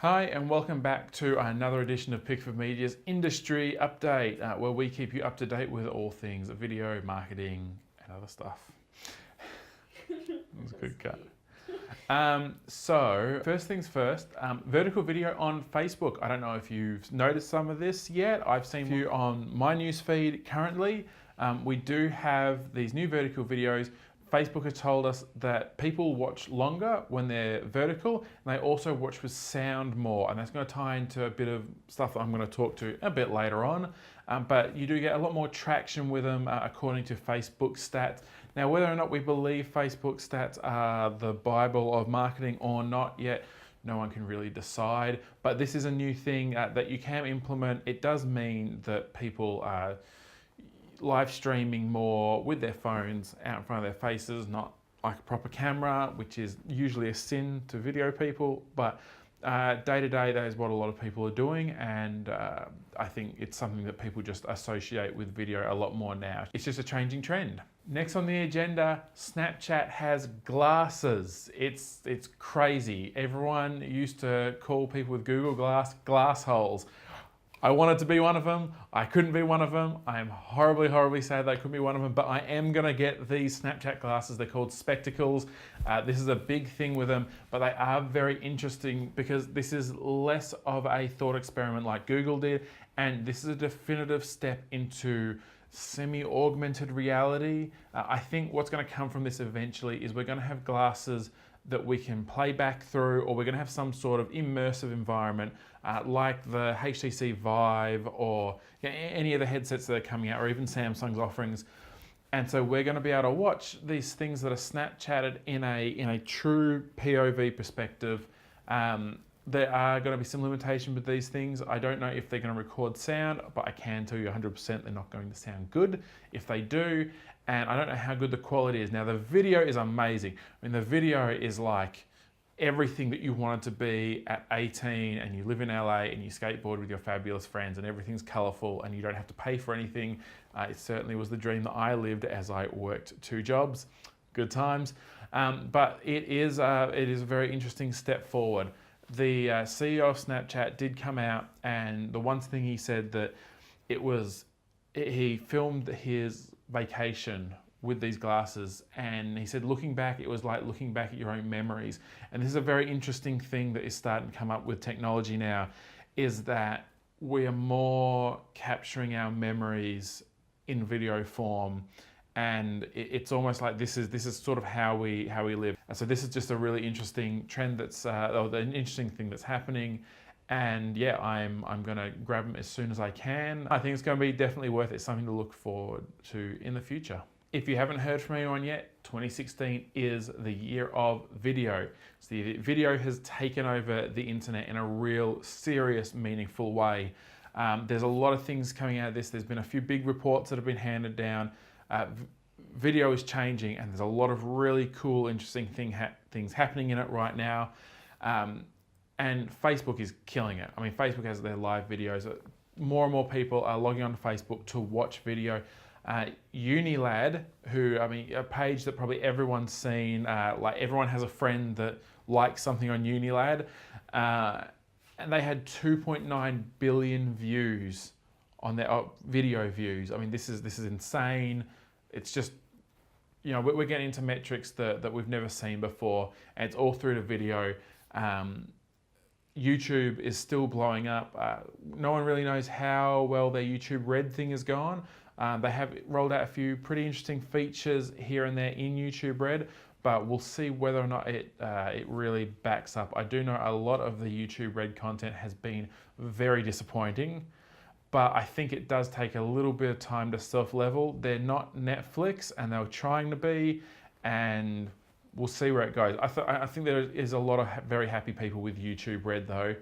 Hi and welcome back to another edition of Pickford Media's Industry Update, where we keep you up to date with all things video, marketing and other stuff. That was a good cut. So first things first, vertical video on Facebook. I don't know if you've noticed some of this yet. I've seen you on my newsfeed currently. We do have these new vertical videos. Facebook has told us that people watch longer when they're vertical, and they also watch with sound more, and that's going to tie into a bit of stuff that I'm going to talk to a bit later on. But you do get a lot more traction with them according to Facebook stats. Now, whether or not we believe Facebook stats are the Bible of marketing or not yet, no one can really decide. But this is a new thing that you can implement. It does mean that people are live streaming more with their phones out in front of their faces, not like a proper camera, which is usually a sin to video people, but day to day that is what a lot of people are doing, and I think it's something that people just associate with video a lot more now. It's just a changing trend. Next on the agenda, Snapchat has glasses. It's crazy. Everyone used to call people with Google Glass holes. I wanted to be one of them. I couldn't be one of them. I am horribly, horribly sad that I couldn't be one of them, but I am gonna get these Snapchat glasses. They're called Spectacles. This is a big thing with them, but they are very interesting because this is less of a thought experiment like Google did, and this is a definitive step into semi-augmented reality. I think what's gonna come from this eventually is we're gonna have glasses that we can play back through, or we're going to have some sort of immersive environment like the HTC Vive or any of the headsets that are coming out, or even Samsung's offerings. And so we're going to be able to watch these things that are Snapchatted in a true POV perspective. There are going to be some limitations with these things. I don't know if they're going to record sound, but I can tell you 100% they're not going to sound good if they do. And I don't know how good the quality is. Now the video is amazing. I mean, the video is like everything that you want it to be at 18 and you live in LA and you skateboard with your fabulous friends and everything's colorful and you don't have to pay for anything. It certainly was the dream that I lived as I worked 2 jobs. Good times. But it is a very interesting step forward. The CEO of Snapchat did come out, and the one thing he said that he filmed his vacation with these glasses, and he said looking back, it was like looking back at your own memories. And this is a very interesting thing that is starting to come up with technology now, is that we are more capturing our memories in video form, and it's almost like this is sort of how we live. And so this is just a really interesting trend that's or an interesting thing that's happening. And yeah, I'm gonna grab them as soon as I can. I think it's gonna be definitely worth it, something to look forward to in the future. If you haven't heard from anyone yet, 2016 is the year of video. So the video has taken over the internet in a real serious, meaningful way. There's a lot of things coming out of this. There's been a few big reports that have been handed down. Video is changing, and there's a lot of really cool, interesting things happening in it right now. And Facebook is killing it. I mean, Facebook has their live videos. More and more people are logging onto Facebook to watch video. Unilad, who, I mean, a page that probably everyone's seen, like everyone has a friend that likes something on Unilad, and they had 2.9 billion views on their video views. I mean, this is insane. It's just, you know, we're getting into metrics that we've never seen before, and it's all through the video. YouTube is still blowing up. No one really knows how well their YouTube Red thing has gone. They have rolled out a few pretty interesting features here and there in YouTube Red, but we'll see whether or not it really backs up. I do know a lot of the YouTube Red content has been very disappointing, but I think it does take a little bit of time to self-level. They're not Netflix, and they were trying to be, and we'll see where it goes. I think there is a lot of very happy people with YouTube Red though.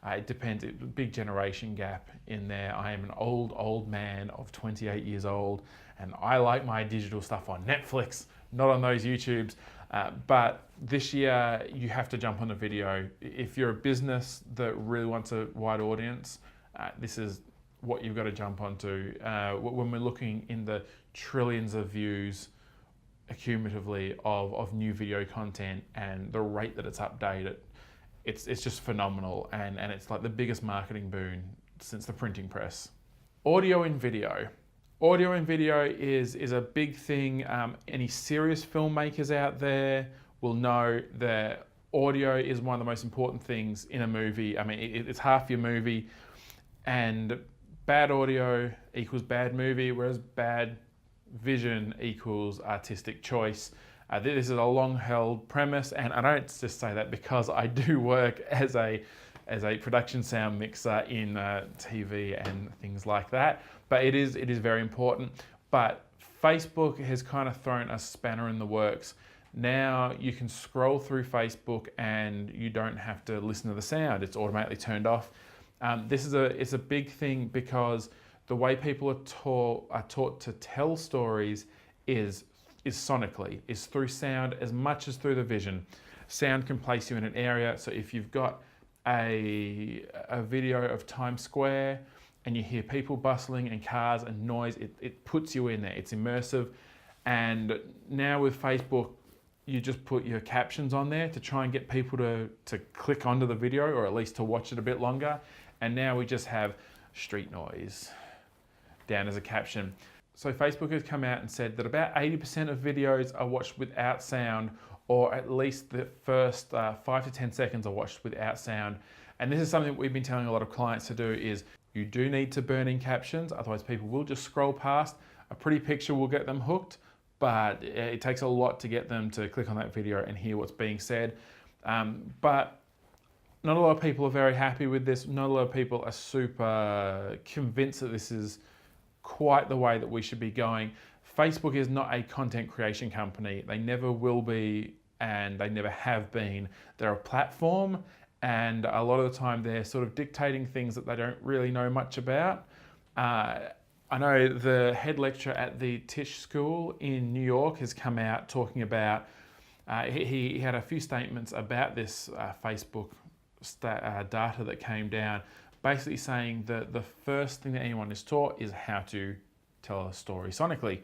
It depends, big generation gap in there. I am an old man of 28 years old, and I like my digital stuff on Netflix, not on those YouTubes. But this year you have to jump on the video. If you're a business that really wants a wide audience, this is what you've got to jump onto. When we're looking in the trillions of views accumulatively of new video content and the rate that it's updated, it's just phenomenal, and it's like the biggest marketing boon since the printing press. Audio and video. Audio and video is a big thing. Any serious filmmakers out there will know that audio is one of the most important things in a movie. I mean, it's half your movie, and bad audio equals bad movie, whereas bad vision equals artistic choice. This is a long-held premise, and I don't just say that because I do work as a production sound mixer in TV and things like that. But it is very important. But Facebook has kind of thrown a spanner in the works. Now you can scroll through Facebook and you don't have to listen to the sound. It's automatically turned off. It's a big thing because the way people are taught to tell stories is sonically, is through sound as much as through the vision. Sound can place you in an area. So if you've got a video of Times Square and you hear people bustling and cars and noise, it puts you in there. It's immersive. And now with Facebook, you just put your captions on there to try and get people to click onto the video, or at least to watch it a bit longer. And now we just have street noise down as a caption. So Facebook has come out and said that about 80% of videos are watched without sound, or at least the first 5 to 10 seconds are watched without sound. And this is something we've been telling a lot of clients to do, is you do need to burn in captions, otherwise people will just scroll past. A pretty picture will get them hooked, but it takes a lot to get them to click on that video and hear what's being said. But not a lot of people are very happy with this. Not a lot of people are super convinced that this is quite the way that we should be going. Facebook is not a content creation company. They never will be, and they never have been. They're a platform, and a lot of the time they're sort of dictating things that they don't really know much about. I know the head lecturer at the Tisch School in New York has come out talking about, he had a few statements about this Facebook data that came down, basically saying that the first thing that anyone is taught is how to tell a story sonically.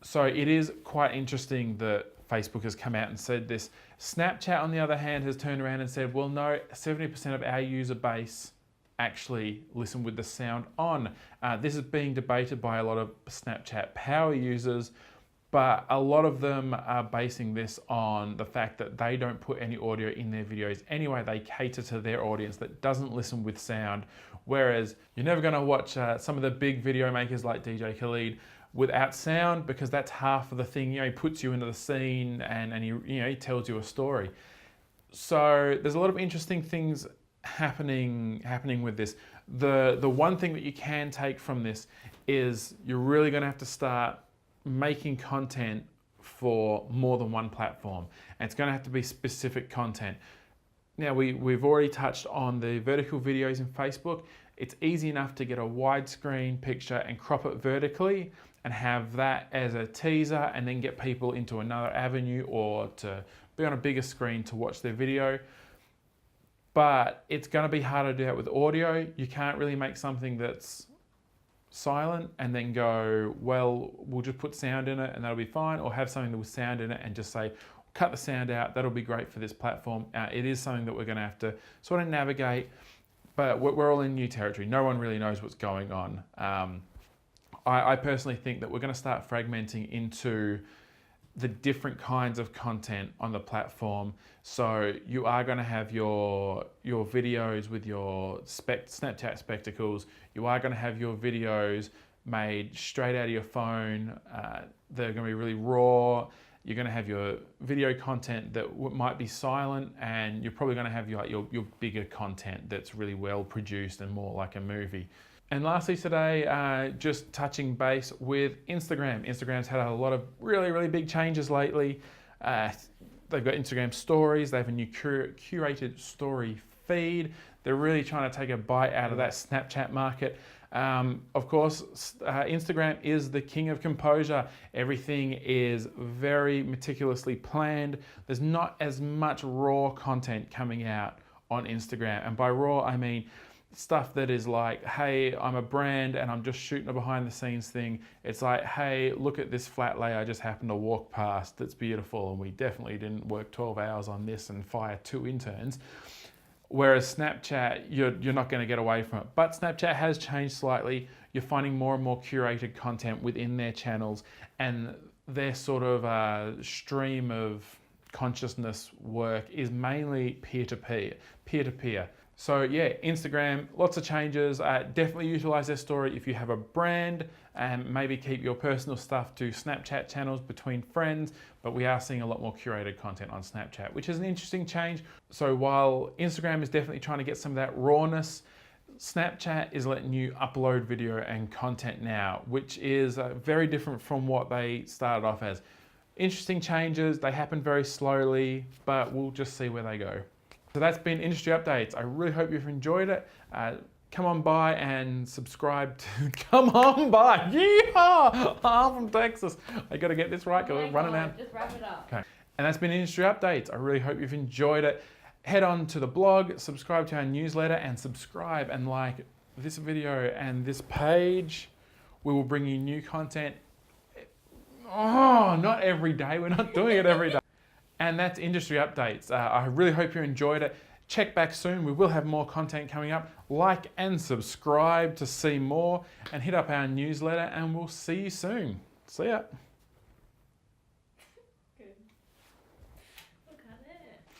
So it is quite interesting that Facebook has come out and said this. Snapchat, on the other hand, has turned around and said, well, no, 70% of our user base actually listen with the sound on. This is being debated by a lot of Snapchat power users, but a lot of them are basing this on the fact that they don't put any audio in their videos anyway. They cater to their audience that doesn't listen with sound. Whereas you're never going to watch some of the big video makers like DJ Khaled without sound, because that's half of the thing. You know, he puts you into the scene and he tells you a story. So there's a lot of interesting things happening with this. The one thing that you can take from this is you're really going to have to start making content for more than one platform, and it's going to have to be specific content. Now we've already touched on the vertical videos in Facebook. It's easy enough to get a widescreen picture and crop it vertically and have that as a teaser, and then get people into another avenue or to be on a bigger screen to watch their video. But it's going to be harder to do that with audio. You can't really make something that's silent and then go, well, we'll just put sound in it and that'll be fine, or have something with sound in it and just say, cut the sound out, that'll be great for this platform. It is something that we're going to have to sort of navigate, but we're all in new territory. No one really knows what's going on. I personally think that we're going to start fragmenting into the different kinds of content on the platform. So you are going to have your videos with your Snapchat spectacles. You are going to have your videos made straight out of your phone. They're going to be really raw. You're going to have your video content that might be silent, and you're probably going to have your bigger content that's really well produced and more like a movie. And lastly today, just touching base with Instagram. Instagram's had a lot of really, really big changes lately. They've got Instagram stories. They have a new curated story feed. They're really trying to take a bite out of that Snapchat market. Of course, Instagram is the king of composure. Everything is very meticulously planned. There's not as much raw content coming out on Instagram. And by raw, I mean stuff that is like, hey, I'm a brand and I'm just shooting a behind the scenes thing. It's like, hey, look at this flat lay I just happened to walk past. That's beautiful. And we definitely didn't work 12 hours on this and fire 2 interns. Whereas Snapchat, you're not going to get away from it. But Snapchat has changed slightly. You're finding more and more curated content within their channels, and their sort of stream of consciousness work is mainly peer-to-peer. So yeah, Instagram, lots of changes. Definitely utilize their story if you have a brand, and maybe keep your personal stuff to Snapchat channels between friends. But we are seeing a lot more curated content on Snapchat, which is an interesting change. So while Instagram is definitely trying to get some of that rawness, Snapchat is letting you upload video and content now, which is very different from what they started off as. Interesting changes, they happen very slowly, but we'll just see where they go. So that's been Industry Updates. I really hope you've enjoyed it. Come on by and subscribe to, come on by, yeehaw! I'm from Texas. I gotta get this right, because I'm running out. Just wrap it up. Okay, and that's been Industry Updates. I really hope you've enjoyed it. Head on to the blog, subscribe to our newsletter, and subscribe and like this video and this page. We will bring you new content. Oh, not every day. We're not doing it every day. And that's Industry Updates. I really hope you enjoyed it. Check back soon. We will have more content coming up. Like and subscribe to see more, and hit up our newsletter, and we'll see you soon. See ya.